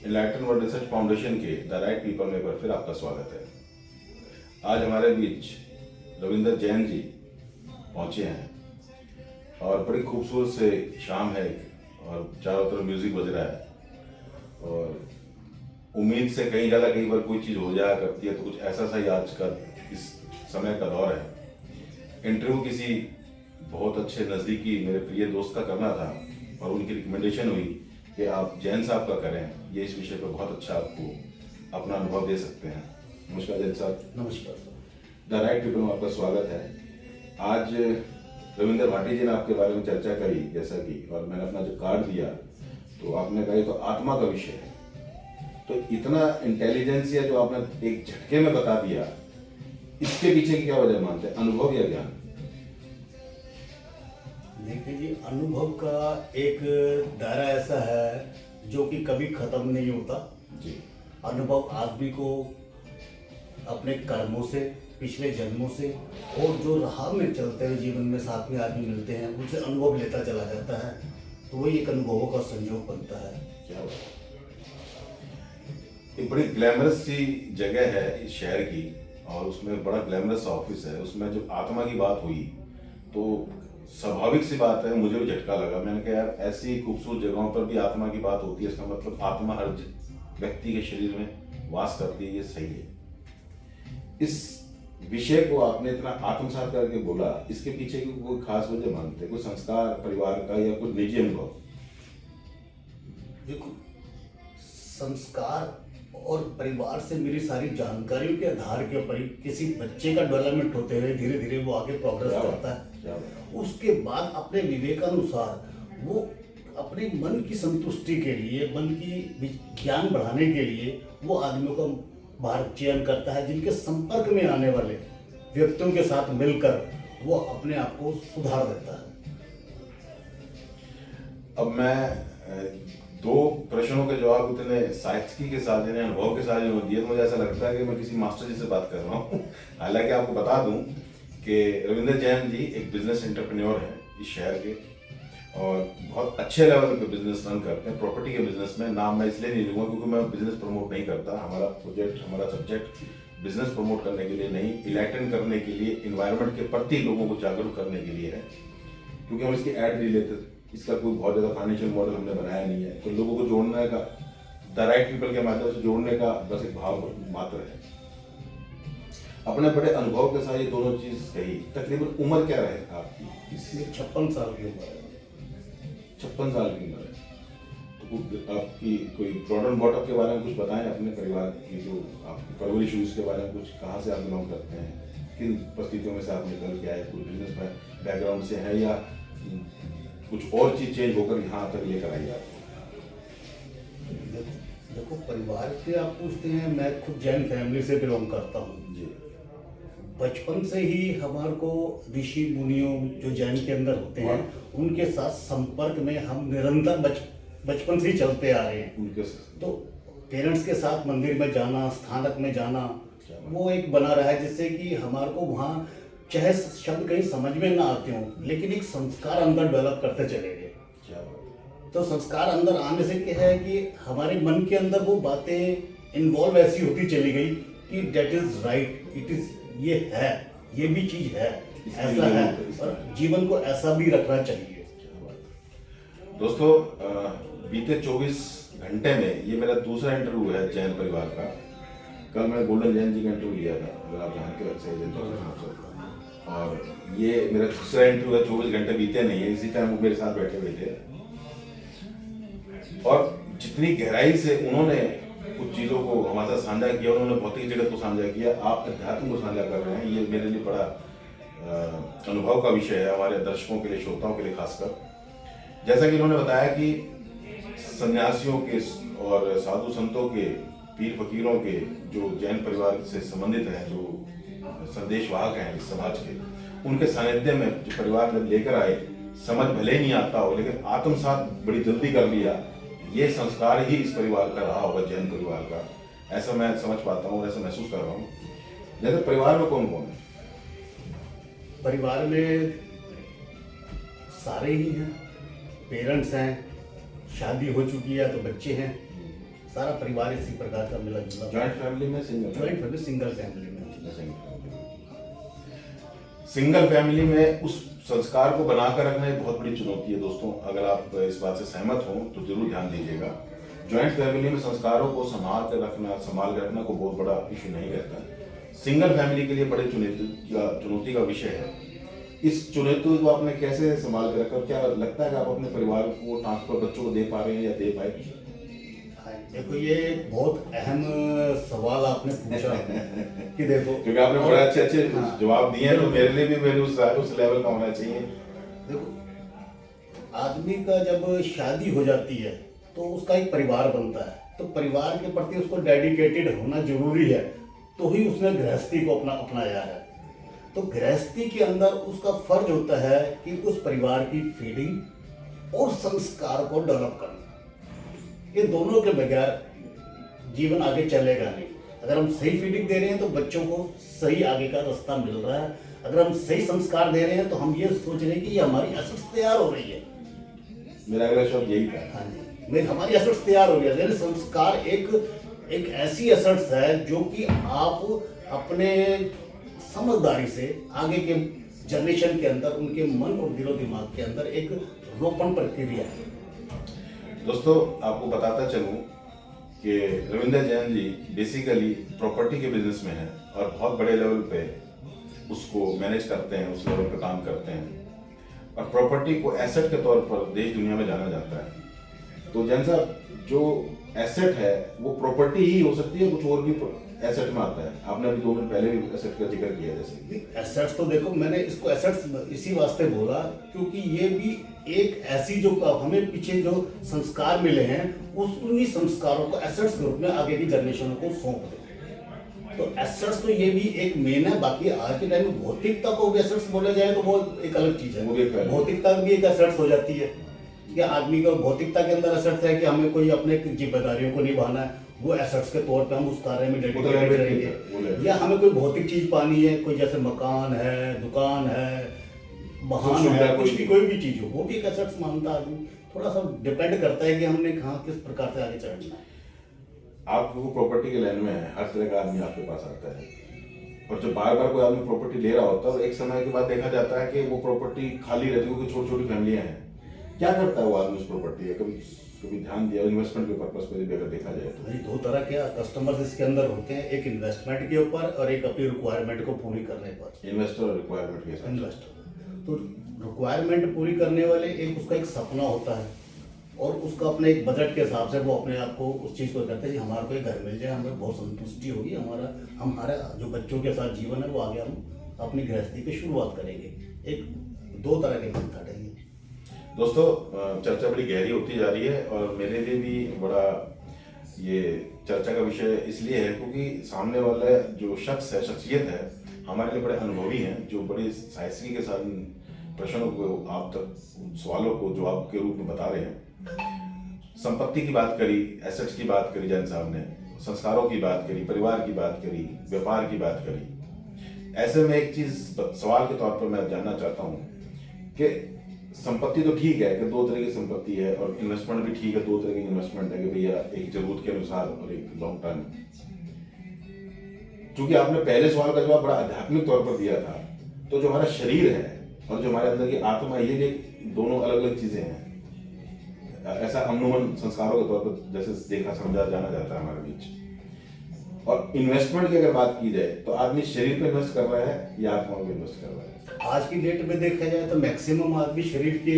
Enlighten world research foundation के the right people में एक बार फिर आपका स्वागत है। आज हमारे बीच रविंदर जैन जी पहुंचे हैं और बड़ी खूबसूरत से शाम है और चारों तरफ म्यूजिक बज रहा है और उम्मीद से कहीं ज़्यादा कई बार कोई चीज़ हो जाया करती है, तो कुछ ऐसा सा ही आज का इस समय का दौर है। इंटरव्यू किसी बहुत अच्छे नज़दीकी मेरे प्रिय दोस्त का करना था और उनकी रिकमेंडेशन हुई कि आप जैन साहब का करें, ये इस विषय पर बहुत अच्छा आपको अपना अनुभव दे सकते हैं। नमस्कार जैन साहब। नमस्कार। द राइट पीपल में आपका स्वागत है। आज रविंदर भाटी जी ने आपके बारे में चर्चा करी जैसा कि, और मैंने अपना जो कार्ड दिया तो आपने कहा तो आत्मा का विषय है, तो इतना इंटेलिजेंसिया जो आपने एक झटके में बता दिया, इसके पीछे की क्या वजह मानते हैं, अनुभव या ज्ञान? देखिए जी, अनुभव का एक दायरा ऐसा है जो कि कभी खत्म नहीं होता जी। अनुभव आदमी को अपने कर्मों से, पिछले जन्मों से और जो राह में चलते हुए जीवन में साथ में आदमी मिलते हैं उनसे अनुभव लेता चला जाता है, तो वही एक अनुभवों का संयोग बनता है। क्या बात है। एक बड़ी ग्लैमरस सी जगह है इस शहर की और उसमें बड़ा ग्लैमरस ऑफिस है। उसमें जब आत्मा की बात हुई तो स्वाभाविक सी बात है, मुझे भी झटका लगा। मैंने कहा यार, ऐसी खूबसूरत जगहों पर भी आत्मा की बात होती है, इसका मतलब आत्मा हर व्यक्ति के शरीर में वास करती है, ये सही है। इस विषय को आपने इतना आत्मसात करके बोला, इसके पीछे की कोई खास वजह मानते हैं? कोई संस्कार परिवार का या कोई निजी अनुभव? देखो, संस्कार और परिवार से मिली सारी जानकारियों के आधार के ऊपर ही किसी बच्चे का डेवलपमेंट होते हुए धीरे धीरे वो आगे प्रोग्रेस करता है। उसके बाद अपने विवेकानुसार वो अपने मन की संतुष्टि के लिए, मन की ज्ञान बढ़ाने के लिए वो आदमियों का बाहर चयन करता है, जिनके संपर्क में आने वाले व्यक्तियों के साथ मिलकर वो अपने आप को सुधार देता है। अब मैं दो प्रश्नों के जवाब इतने साहित्यिकी के साथ, यानी अनुभव के साथ जो दिए, तो मुझे ऐसा लगता है कि मैं किसी मास्टर जी से बात कर रहा हूँ। हालांकि आपको बता दूं कि रविंदर जैन जी एक बिजनेस एंटरप्रेन्योर हैं इस शहर के और बहुत अच्छे लेवल पे बिजनेस रन करते हैं, प्रॉपर्टी के बिजनेस में। नाम मैं इसलिए नहीं लूँगा क्योंकि मैं बिजनेस प्रमोट नहीं करता। हमारा प्रोजेक्ट, हमारा सब्जेक्ट बिजनेस प्रमोट करने के लिए नहीं, इलाइटन करने के लिए, इन्वायरमेंट के प्रति लोगों को जागरूक करने के लिए है। क्योंकि हम इसकी ऐड नहीं लेते, इसका कोई बहुत ज़्यादा फाइनेंशियल मॉडल हमने बनाया नहीं है, तो लोगों को जोड़ने का, द राइट पीपल के माध्यम से जोड़ने का बस एक भाव मात्र है। अपने बड़े अनुभव के साथ ये दोनों चीज कही। तकरीबन उम्र क्या रहे आपकी? इसमें 56 साल की उम्र है। 56 साल की उम्र है। तो आपकी कोई ब्रॉड एंड बॉटम के बारे में कुछ बताएं, अपने परिवार की जो आपकी परवरिश हुई उसके बारे में कुछ, कहाँ से आप बिलोंग करते हैं, किन परिस्थितियों में से आप निकल के आए, कोई बिजनेस बैकग्राउंड से है या कुछ और चीज चेंज होकर यहाँ तक लेकर आई आपको? देखो, परिवार के आप पूछते हैं, मैं खुद जैन फैमिली से बिलोंग करता हूँ जी। बचपन से ही हमारे को ऋषि मुनियों जो जैन के अंदर होते हैं उनके साथ संपर्क में हम निरंतर बचपन से ही चलते आ रहे हैं। उनके तो पेरेंट्स के साथ मंदिर में जाना, स्थानक में जाना, वो एक बना रहा है जिससे कि हमारे को वहाँ चाहे शब्द कहीं समझ में ना आते हों, लेकिन एक संस्कार अंदर डेवलप करते चले गए। तो संस्कार अंदर आने से क्या है कि हमारे मन के अंदर वो बातें इन्वॉल्व ऐसी होती चली गई कि that is right, it is, ये है, ये भी चीज है, ऐसा है और जीवन को ऐसा भी रखना चाहिए। दोस्तों, बीते 24 घंटे में ये मेरा दूसरा इंटरव्यू है जैन परिवार का। कल मैं गोल्डन जैन जी का इंटरव्यू लिया था, अगर आप जानते हो, और ये मेरा दूसरा इंटरव्यू है। 24 घंटे बीते नहीं है, इसी टाइम वो मेरे साथ बैठे हुए थे और जितनी गहराई से उन्होंने कुछ चीज़ों को हमारे साथ साझा किया, उन्होंने भौतिक जगत को साझा किया, आप अध्यात्म को साझा कर रहे हैं, ये मेरे लिए बड़ा अनुभव का विषय है, हमारे दर्शकों के लिए, श्रोताओं के लिए खासकर। जैसा कि उन्होंने बताया कि सन्यासियों के और साधु संतों के, पीर फकीरों के जो जैन परिवार से संबंधित हैं, जो संदेशवाहक हैं इस समाज के, उनके सानिध्य में जो परिवार में लेकर आए, समझ भले ही नहीं आता हो लेकिन आत्मसात बड़ी जल्दी कर लिया, ये संस्कार ही इस परिवार का रहा होगा, जैन परिवार का। ऐसा मैं समझ पाता हूँ, ऐसा महसूस कर रहा हूँ। जैसे परिवार में कौन कौन है? परिवार में सारे ही हैं, पेरेंट्स हैं, शादी हो चुकी है तो बच्चे हैं, सारा परिवार इसी प्रकार का मिला जुला। जॉइंट फैमिली में जॉइंट फैमिली, सिंगल फैमिली में। सिंगल फैमिली में उस संस्कार को बनाकर रखना एक बहुत बड़ी चुनौती है दोस्तों। अगर आप इस बात से सहमत हो तो जरूर ध्यान दीजिएगा। जॉइंट फैमिली में संस्कारों को संभाल कर रखना को बहुत बड़ा इशू नहीं रहता है। सिंगल फैमिली के लिए बड़े चुनौती का विषय है। इस चुनौती को आपने कैसे संभाल कर रखा? क्या लगता है कि आप अपने परिवार को ट्रांसफर बच्चों को दे पा रहे हैं या दे पाए? देखो, ये एक बहुत अहम सवाल आपने पूछा कि देखो, क्योंकि आपने बड़े अच्छे जवाब दिए हैं, तो मेरे लिए भी मेरे उस लेवल का होना चाहिए। देखो, आदमी का जब शादी हो जाती है तो उसका एक परिवार बनता है, तो परिवार के प्रति उसको डेडिकेटेड होना जरूरी है, तो ही उसने गृहस्थी को अपनाया है। तो गृहस्थी के अंदर उसका फर्ज होता है कि उस परिवार की फीडिंग और संस्कार को डेवलप करना। ये दोनों के बगैर जीवन आगे चलेगा नहीं। अगर हम सही फीडिंग दे रहे हैं तो बच्चों को सही आगे का रास्ता मिल रहा है। अगर हम सही संस्कार दे रहे हैं तो हम ये सोच रहे हैं कि ये हमारी एसेट्स तैयार हो रही है। मेरा अगला शब्द यही था। हाँ जी, हमारी एसेट्स तैयार हो रही है। संस्कार एक ऐसी एसेट्स है जो कि आप अपने समझदारी से आगे के जनरेशन के अंदर उनके मन और दिलो दिमाग के अंदर एक रोपण प्रक्रिया है। दोस्तों, आपको बताता चलूं कि रविंदर जैन जी बेसिकली प्रॉपर्टी के बिजनेस में हैं और बहुत बड़े लेवल पे उसको मैनेज करते हैं, उस लेवल पे काम करते हैं और प्रॉपर्टी को एसेट के तौर पर देश दुनिया में जाना जाता है। तो जैन साहब, जो एसेट है वो प्रॉपर्टी ही हो सकती है, कुछ और भी एसेट में आता है? आपने अभी 2 मिनट पहले भी एसेट का जिक्र किया। जैसे एसेट्स तो देखो, मैंने इसको एसेट्स इसी वास्ते बोला क्योंकि ये भी एक ऐसी जो हमें पीछे जो संस्कार मिले हैं उन्हीं संस्कारों को एसेट्स के रूप में आगे की जनरेशनों को सौंप दें। तो एसेट्स तो ये भी एक मेन है। बाकी आज के टाइम में भौतिकता को भी एसेट्स बोला जाए तो वो एक अलग चीज है। भौतिकता भी एक एसेट्स हो जाती है कि आदमी को भौतिकता के अंदर एसेट्स है कि हमें कोई अपने जिम्मेदारियों को निभाना है, वो एसेट्स के तौर पे हम उस कार्य में डेडिकेटेड रहेंगे। या हमें कोई भौतिक चीज पानी है, कोई जैसे मकान है, दुकान है, वाहन है, कुछ भी कोई भी चीज हो, वो भी एक एसेट्स मानता है आदमी। थोड़ा सा डिपेंड करता है कि हमने कहाँ किस प्रकार से आगे चढ़ना है। आप वो प्रॉपर्टी के लाइन में है, हर तरह का आदमी आपके पास आता है और जब बार बार कोई आदमी प्रॉपर्टी ले रहा होता है तो एक समय के बाद देखा जाता है कि वो प्रॉपर्टी खाली रहती है क्योंकि छोटी छोटी फैमिलियां हैं। क्या करता है वो आदमी उस प्रॉपर्टी? कभी ध्यान दिया इन्वेस्टमेंट के पर्पस पे भी अगर देखा जाए तो? 2 तरह के कस्टमर्स इसके अंदर होते हैं, एक इन्वेस्टमेंट के ऊपर और एक अपनी रिक्वायरमेंट को पूरी करने पर। इन्वेस्टर और रिक्वायरमेंट के साथ। इन्वेस्टर तो रिक्वायरमेंट पूरी करने वाले एक उसका एक सपना होता है और उसका अपने एक बजट के हिसाब से वो अपने आप को उस चीज़ को करते हैं कि हमारे को एक घर मिल जाए, हमें बहुत संतुष्टि होगी, हमारा जो बच्चों के साथ जीवन है वो आगे हम अपनी गृहस्थी की शुरुआत करेंगे। एक 2 तरह के मेथड है ये। दोस्तों, चर्चा बड़ी गहरी होती जा रही है और मेरे लिए भी बड़ा ये चर्चा का विषय इसलिए है क्योंकि सामने वाला जो शख्सियत है हमारे लिए बड़े अनुभवी हैं, जो बड़ी साइंसगी के साथ प्रश्नों को आप तक सवालों को जवाब के रूप में बता रहे हैं। संपत्ति की बात करी, एसेट्स की बात करी जैन साहब ने, संस्कारों की बात करी, परिवार की बात करी, व्यापार की बात करी। ऐसे में एक चीज सवाल के तौर पर मैं जानना चाहता हूँ कि संपत्ति तो ठीक है कि 2 तरह की संपत्ति है और इन्वेस्टमेंट भी ठीक है, 2 तरह की इन्वेस्टमेंट है कि भैया एक जरूरत के अनुसार और एक लॉन्ग टर्म। क्योंकि आपने पहले सवाल का जवाब बड़ा आध्यात्मिक तौर पर दिया था, तो जो हमारा शरीर है और जो हमारे अंदर की आत्मा है ये दोनों अलग अलग चीजें हैं। ऐसा अमूमन संस्कारों के तौर पर जैसे देखा समझा जाना जाता है हमारे बीच। और इन्वेस्टमेंट की अगर बात की जाए तो आदमी शरीर पे इन्वेस्ट कर रहा है या आत्मा पे इन्वेस्ट कर रहा है? आज की डेट में देखा जाए तो मैक्सिमम आदमी शरीर की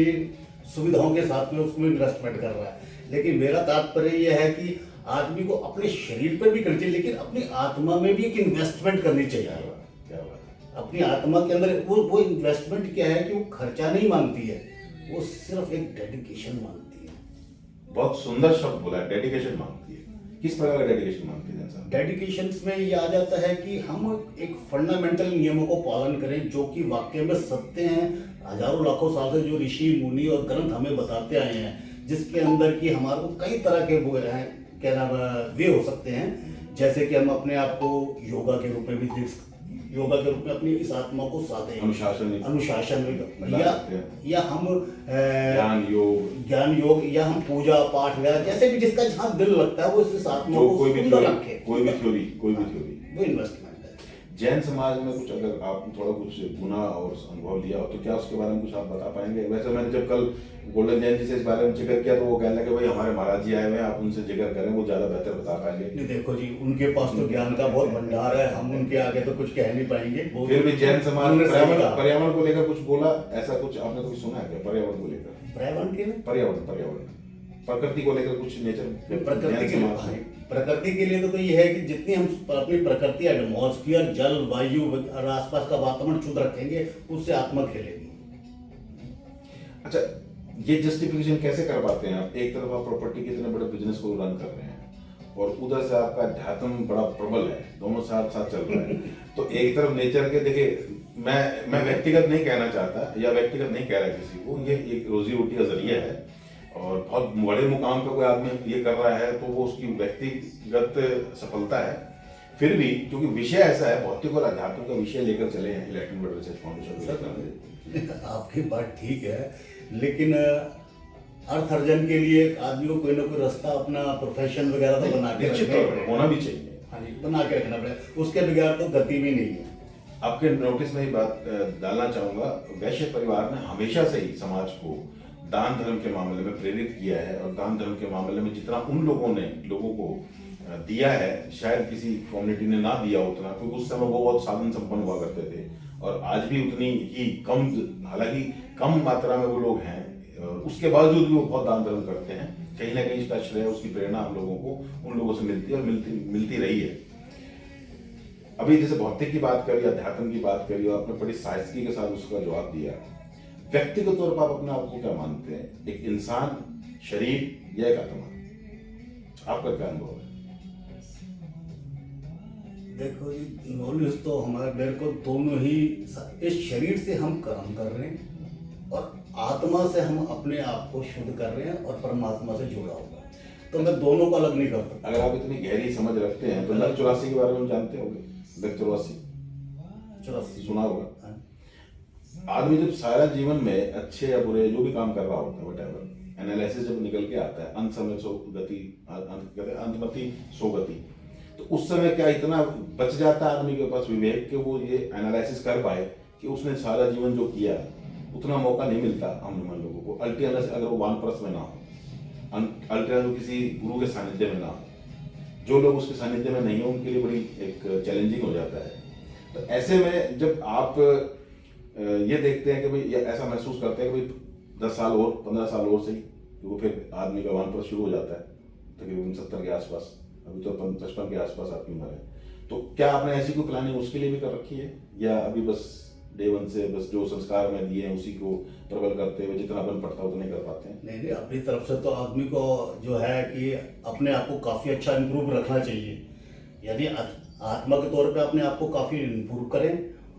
सुविधाओं के साथ में उसमें इन्वेस्टमेंट कर रहा है, लेकिन मेरा तात्पर्य यह है कि आदमी को अपने शरीर पर भी करनी चाहिए लेकिन अपनी आत्मा में भी एक इन्वेस्टमेंट करनी चाहिए। क्या बात? अपनी आत्मा के अंदर वो इन्वेस्टमेंट क्या है कि वो खर्चा नहीं मांगती है, वो सिर्फ एक डेडिकेशन मांगती है। बहुत सुंदर शब्द बोला, डेडिकेशन मांगती है। किस प्रकार का डेडिकेशन मांगती है? डेडिकेशन में ये आ जाता है कि हम एक फंडामेंटल नियमों को पालन करें जो कि वाकई में सत्य हैं, हजारों लाखों साल से जो ऋषि मुनि और ग्रंथ हमें बताते आए हैं, जिसके अंदर कि हमारे को कई तरह के वो हैं क्या नाम वे हो सकते हैं। जैसे कि हम अपने आप को योगा के रूप में भी योगा के रूप में अपनी इस आत्मा को साधे, अनुशासन में, या हम ज्ञान योग या हम पूजा पाठ वगैरह जैसे भी जिसका जहाँ दिल लगता है वो इस आत्मा को सुंदर रखे, कोई भी थ्योरी वो इन्वेस्टमेंट है। जैन समाज में कुछ अगर आप थोड़ा कुछ गुना और अनुभव लिया हो तो क्या उसके बारे में कुछ आप बता पाएंगे? वैसे मैंने जब कल गोल्डन जैन जी से इस बारे में जिक्र किया तो वो कहने लगे भाई हमारे महाराज जी आए हुए हैं, आप उनसे जिक्र करें, वो ज्यादा बेहतर बता पाएंगे। नहीं देखो जी, उनके पास तो ज्ञान का बहुत भंडार है, हम उनके आगे तो कुछ कह नहीं पाएंगे। फिर भी जैन समाज पर्यावरण को लेकर कुछ बोला, ऐसा कुछ आपने कुछ सुना है क्या? पर्यावरण को लेकर, पर्यावरण प्रकृति को लेकर कुछ नेचर, प्रकृति के लिए तो ये है कि जितनी हम अपनी प्रकृति, एटमॉस्फेयर, जल, वायु और आसपास का वातावरण शुद्ध रखेंगे उससे आत्मा खेलेगी। अच्छा, ये जस्टिफिकेशन कैसे कर पाते हैं आप? एक तरफ आप प्रॉपर्टी के इतने बड़े बिजनेस को रन कर रहे हैं और उधर से आपका अध्यात्म बड़ा प्रबल है, दोनों साथ साथ चल रहा है। तो एक तरफ नेचर के, देखिए मैं व्यक्तिगत नहीं कहना चाहता या व्यक्तिगत नहीं कह रहा किसी को, ये एक रोजी रोटी का जरिया है और बहुत बड़े मुकाम पे कोई आदमी ये कर रहा है तो वो उसकी व्यक्तिगत सफलता है। फिर भी क्योंकि विषय ऐसा है, भौतिक और अध्यात्म का विषय लेकर चले हैं इलेक्ट्रॉन वर्ल्ड रिसर्च फाउंडेशन। आपकी बात ठीक है, लेकिन अर्थ अर्जन के लिए एक आदमी को कोई ना कोई रास्ता, अपना प्रोफेशन वगैरह तो बना के होना भी चाहिए। हाँ जी, बना के रखना पड़ेगा, उसके बगैर तो गति भी नहीं है। आपके नोटिस में ही बात डालना चाहूंगा, वैश्य परिवार ने हमेशा से ही समाज को दान धर्म के मामले में प्रेरित किया है और दान धर्म के मामले में जितना उन लोगों को दिया है शायद किसी कम्युनिटी ने ना दिया उतना, क्योंकि उस समय वो बहुत साधन संपन्न हुआ करते थे और आज भी उतनी ही कम, हालांकि कम मात्रा में वो लोग हैं, उसके बावजूद भी वो बहुत दान धर्म करते हैं। कहीं ना कहीं इसका श्रेय, उसकी प्रेरणा हम लोगों को उन लोगों से मिलती है और मिलती रही है। अभी जैसे भौतिक की बात करी, अध्यात्म की बात करी और आपने बड़ी साइंसिकी के साथ उसका जवाब दिया। व्यक्तिगत तौर पर आप अपने आप को क्या मानते हैं, एक इंसान, शरीर या एक आत्मा? आपका क्या अनुभव है? देखो जी, नॉलेज तो मेरे को दोनों ही, इस शरीर से हम कर्म कर रहे हैं और आत्मा से हम अपने आप को शुद्ध कर रहे हैं और परमात्मा से जुड़ा हुआ है, तो मैं दोनों को अलग नहीं कर सकता। अगर आप इतनी गहरी समझ रखते हैं तो लक 84 के बारे में जानते होंगे? लक 84 सुना होगा। आदमी जब सारा जीवन में अच्छे या बुरे जो भी काम कर रहा होता है, व्हाटएवर, एनालिसिस जब निकल के आता है, अंत समय सो गति, अंतमति सो गति, तो उस समय क्या इतना बच जाता है आदमी के पास विवेक कि वो ये एनालिसिस कर पाए कि उसने सारा जीवन जो किया, उतना मौका नहीं मिलता हम लोगों को। अल्टीमेटली अगर वो वानप्रस्थ में ना हो, अल्टीमेटली किसी गुरु के सानिध्य में ना हो, जो लोग उसके सानिध्य में नहीं हो उनके लिए बड़ी एक चैलेंजिंग हो जाता है। तो ऐसे में जब आप ये देखते हैं कि भाई, ऐसा महसूस करते हैं कि भाई 10 साल और 15 साल और सही, तो फिर आदमी का वानप्रस्थ शुरू हो जाता है तकरीबन 70 के आसपास, अभी तो 55 के आसपास आपकी उम्र है। तो क्या आपने ऐसी कोई प्लानिंग उसके लिए भी कर रखी है या अभी बस डे वन से बस जो संस्कार में दिए हैं उसी को प्रबल करते हुए जितना बन पड़ता है उतना नहीं कर पाते हैं? नहीं, अपनी तरफ से तो आदमी को जो है कि अपने आप को काफ़ी अच्छा इम्प्रूव रखना चाहिए। यानी आत्मा के तौर पे अपने आप को काफ़ी इम्प्रूव करें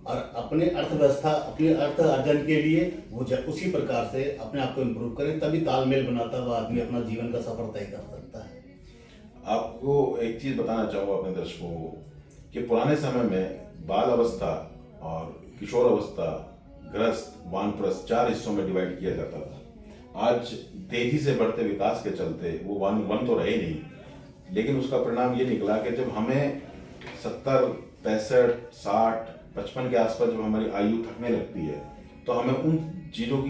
और अपने अर्थव्यवस्था, अपने अर्थ अर्जन के लिए वो उसी प्रकार से अपने आप को इम्प्रूव करें, तभी तालमेल बनाता हुआ आदमी अपना जीवन का सफर तय कर सकता है। आपको एक चीज़ बताना चाहूँगा अपने दर्शकों को कि पुराने समय में बाल अवस्था और किशोर अवस्था, ग्रस्त, वानप्रस्थ 4 हिस्सों में डिवाइड किया जाता था। आज तेजी से बढ़ते विकास के चलते वो वन तो रहे नहीं, लेकिन उसका परिणाम ये निकला कि जब हमें 70, 65, 60, 55 के आसपास जब हमारी आयु थकने लगती है तो हमें उन चीज़ों की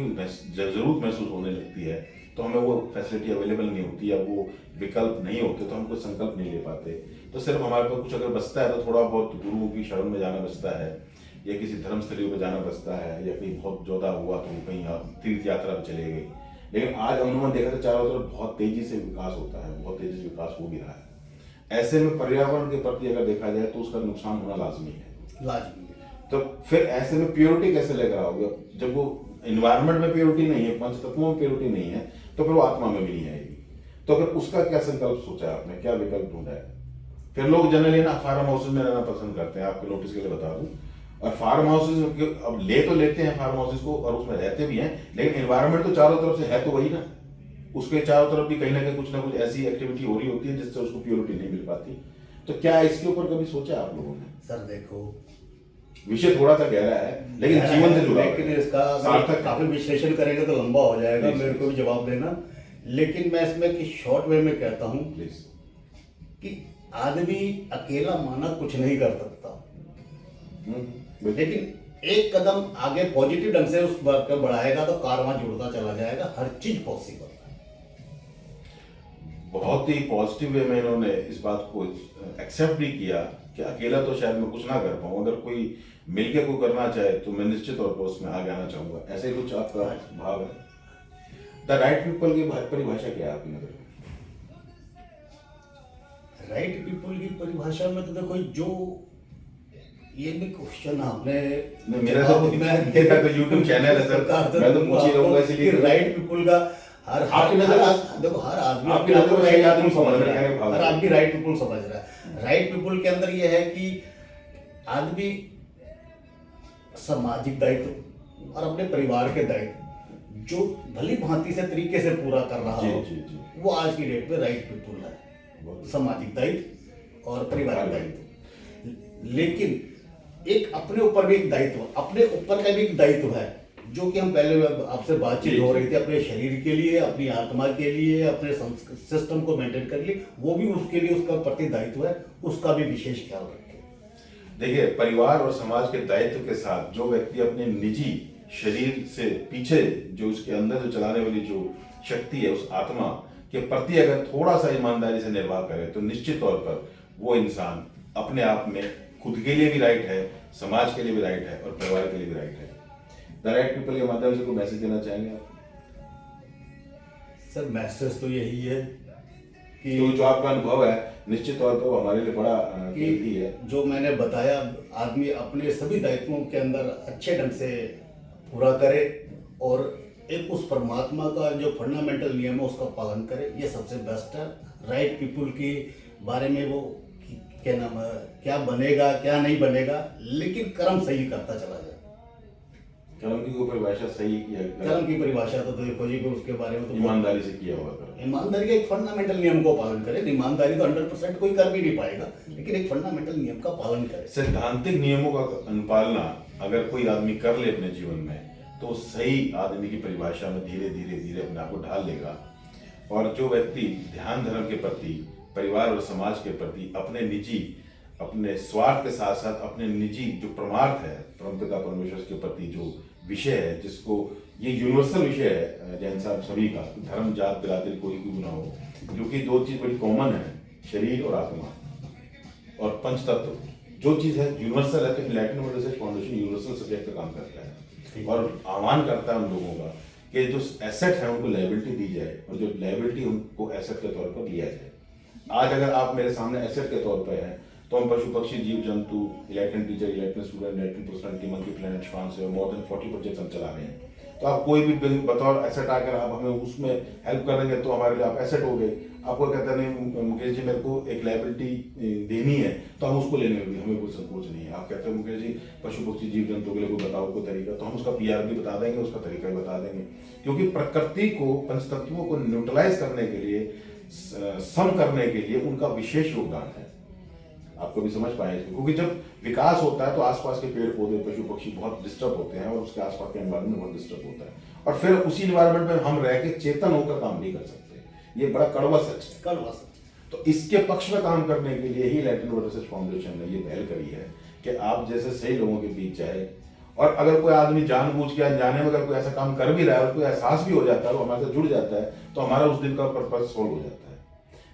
जरूरत महसूस होने लगती है, तो हमें वो फैसिलिटी अवेलेबल नहीं होती या वो विकल्प नहीं होते, तो हम कोई संकल्प नहीं ले पाते। तो सिर्फ हमारे पास कुछ अगर बचता है तो थोड़ा बहुत गुरुओं की शरण में जाना बचता है या किसी धर्मस्थलियों पर जाना बचता है या कहीं बहुत ज़्यादा हुआ तो कहीं तीर्थ यात्रा पर चले गए। लेकिन आज अमूमन देखा तो चारों तरफ बहुत तेजी से विकास होता है, बहुत तेजी से विकास हो भी रहा है। ऐसे में पर्यावरण के प्रति अगर देखा जाए तो उसका नुकसान होना लाजमी है। तो फिर ऐसे में प्योरिटी कैसे लेकर आओगे? जब वो एनवायरनमेंट में प्योरिटी नहीं है, पंच तत्वों में प्योरिटी नहीं है, तो फिर वो आत्मा में भी नहीं आएगी। तो फिर उसका क्या संकल्प सोचा है आपने, क्या विकल्प ढूंढा है? फिर लोग जनरली ना फार्म हाउसेज में रहना पसंद करते हैं, आपके नोटिस के लिए बता दूं। और फार्म हाउसेज अब लेते हैं फार्म हाउसेज को और उसमें रहते भी हैं, लेकिन एनवायरनमेंट तो चारों तरफ से है तो वही ना, उसके चारों तरफ भी कहीं ना कुछ ऐसी एक्टिविटी हो रही होती है जिससे उसको प्योरिटी नहीं मिल पाती। तो क्या इसके ऊपर कभी सोचा आप लोगों ने? सर देखो, विषय थोड़ा सा गहरा है लेकिन जीवन से जुड़ा हुआ लेकिन है। इसका सार्थक है। काफी विश्लेषण करेंगे तो लंबा हो जाएगा, Please, मेरे को भी जवाब देना। लेकिन मैं इसमें कि शॉर्ट वे में कहता हूँ प्लीज। कि आदमी अकेला माना कुछ नहीं कर सकता, लेकिन एक कदम आगे पॉजिटिव ढंग से उस बात को बढ़ाएगा तो कारवां जुड़ता चला जाएगा, हर चीज पॉसिबल है। बहुत ही पॉजिटिव वे में इन्होंने इस बात को एक्सेप्ट भी किया कि अकेला तो शायद मैं कुछ ना कर पाऊँ, अगर कोई मिलके को करना चाहे तो मैं निश्चित तौर पर उसमें आगे आना चाहूंगा। ऐसे ही कुछ आपका भाव है। द राइट पीपल की परिभाषा क्या है आपकी नजर में? राइट पीपल की परिभाषा में तो देखो, जो ये भी क्वेश्चन आपने नहीं, मेरा तो YouTube चैनल है सर, मैं तो पूछ ही रहूंगा इसीलिए। राइट पीपल का हर आपकी नजर देखो, हर आदमी आपकी नजर में सही आदमी समझ रहा है, हर आदमी राइट पीपल समझ रहा है। राइट पीपल के अंदर ये है कि आदमी सामाजिक दायित्व और अपने परिवार के दायित्व जो भली भांति से तरीके से पूरा कर रहा हो, वो आज की डेट में राइट पीपल है। सामाजिक दायित्व और पारिवारिक दायित्व, लेकिन एक अपने ऊपर भी एक दायित्व, अपने ऊपर का भी एक दायित्व है, जो कि हम पहले आपसे बातचीत हो रही थी, अपने शरीर के लिए, अपनी आत्मा के लिए, अपने सिस्टम को मेंटेन कर लिए, वो भी उसके लिए उसका प्रति दायित्व है, उसका भी विशेष ख्याल रखें। देखिए, परिवार और समाज के दायित्व के साथ जो व्यक्ति अपने निजी शरीर से पीछे जो उसके अंदर जो चलाने वाली जो शक्ति है, उस आत्मा के प्रति अगर थोड़ा सा ईमानदारी से निर्वाह करे तो निश्चित तौर पर वो इंसान अपने आप में खुद के लिए भी राइट है, समाज के लिए भी राइट है और परिवार के लिए भी राइट है। द राइट पीपल के माध्यम से कोई मैसेज देना चाहेंगे आप? सर मैसेज तो यही है कि तो जो आपका अनुभव है निश्चित तौर पर वो हमारे लिए बड़ा कीमती है। जो मैंने बताया, आदमी अपने सभी दायित्वों के अंदर अच्छे ढंग से पूरा करे और एक उस परमात्मा का जो फंडामेंटल नियम है उसका पालन करे, ये सबसे बेस्ट है। राइट पीपल के बारे में वो क्या नाम है, क्या बनेगा क्या नहीं बनेगा, लेकिन कर्म सही करता चला जाए। कर्म की परिभाषा सही किया, कर्म की परिभाषा तो देखो जी, उसके बारे में तो ईमानदारी से किया हुआ कर्म। ईमानदारी के एक फंडामेंटल नियम को पालन करे। ईमानदारी तो 100% कोई कर भी नहीं पाएगा, लेकिन एक फंडामेंटल नियम का पालन करे। सैद्धांतिक नियमों का अनुपालना अगर कोई आदमी कर ले अपने जीवन में तो सही आदमी की परिभाषा में धीरे धीरे धीरे अपने आप को ढाल लेगा। और जो व्यक्ति ध्यान धर्म के प्रति, परिवार और समाज के प्रति अपने निजी, अपने स्वार्थ के साथ साथ अपने निजी जो परमार्थ है, परमपिता परमेश्वर के प्रति जो विषय है, जिसको ये यूनिवर्सल विषय है जैन साहब सभी का, धर्म जात बिरादरी कोई भी ना हो, क्योंकि दो चीज बड़ी कॉमन है, शरीर और आत्मा और पंच तत्व। जो चीज है यूनिवर्सल है, तो enlightenment research foundation universal subject पे काम करता है और आह्वान करता है उन लोगों का कि जो एसेट है उनको लायबिलिटी दी जाए और जो लायबिलिटी उनको एसेट के तौर पर लिया जाए। आज अगर आप मेरे सामने एसेट के तौर पर हैं तो हम पशु पक्षी जीव जंतु, electron teacher, electron student, electron personality, monkey planet, श्वान से मोर देन 40 प्रोजेक्ट हम चला रहे हैं। तो आप कोई भी बतौर एसेट आकर आप हमें उसमें हेल्प करेंगे तो हमारे लिए आप एसेट हो गए। आपको कहते नहीं मुकेश जी मेरे को एक लायबिलिटी देनी है तो हम उसको लेने में हमें कोई संकोच नहीं है। आप कहते हैं मुकेश जी पशु पक्षी जीव जंतु के लिए कोई बताओ कोई तरीका, तो हम उसका PR भी बता देंगे, उसका तरीका भी बता देंगे। क्योंकि प्रकृति को, पंचतत्वों को न्यूट्रलाइज करने के लिए, सम करने के लिए उनका विशेष योगदान है। आप कभी समझ पाए इसको, क्योंकि जब विकास होता है तो आसपास के पेड़ पौधे पशु पक्षी बहुत डिस्टर्ब होते हैं और उसके आसपास के एनवायरमेंट बहुत डिस्टर्ब होता है और फिर उसी एनवायरमेंट में हम रह के चेतन होकर काम नहीं कर सकते। ये बड़ा कड़वा सच है, कड़वा सच। तो इसके पक्ष में काम करने के लिए ही लैटिन वर्ल्ड रिसर्च फाउंडेशन ने ये पहल करी है कि आप जैसे सही लोगों के बीच जाए और अगर कोई आदमी जानबूझ के अनजाने में अगर कोई ऐसा काम कर भी रहा है और कोई एहसास भी हो जाता है, वो हमारे साथ जुड़ जाता है, तो हमारा उस दिन का पर्पज सॉल्व हो जाता है।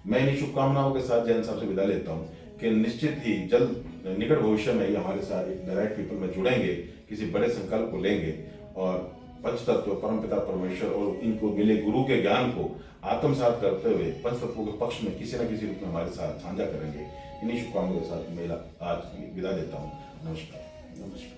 मैं इन्हीं शुभकामनाओं के साथ जैन साहब से विदा लेता हूँ कि निश्चित ही जल्द निकट भविष्य में ये हमारे साथ एक द राइट पीपल में जुड़ेंगे, किसी बड़े संकल्प को लेंगे और पंचतत्व, परमपिता परमेश्वर और इनको मिले गुरु के ज्ञान को आत्मसात करते हुए पंचतत्वों के पक्ष में किसी न किसी रूप में हमारे साथ साझा करेंगे। इन्हीं शुभकामनाओं के साथ मेरा आज विदा लेता हूँ। नमस्कार। नमस्कार।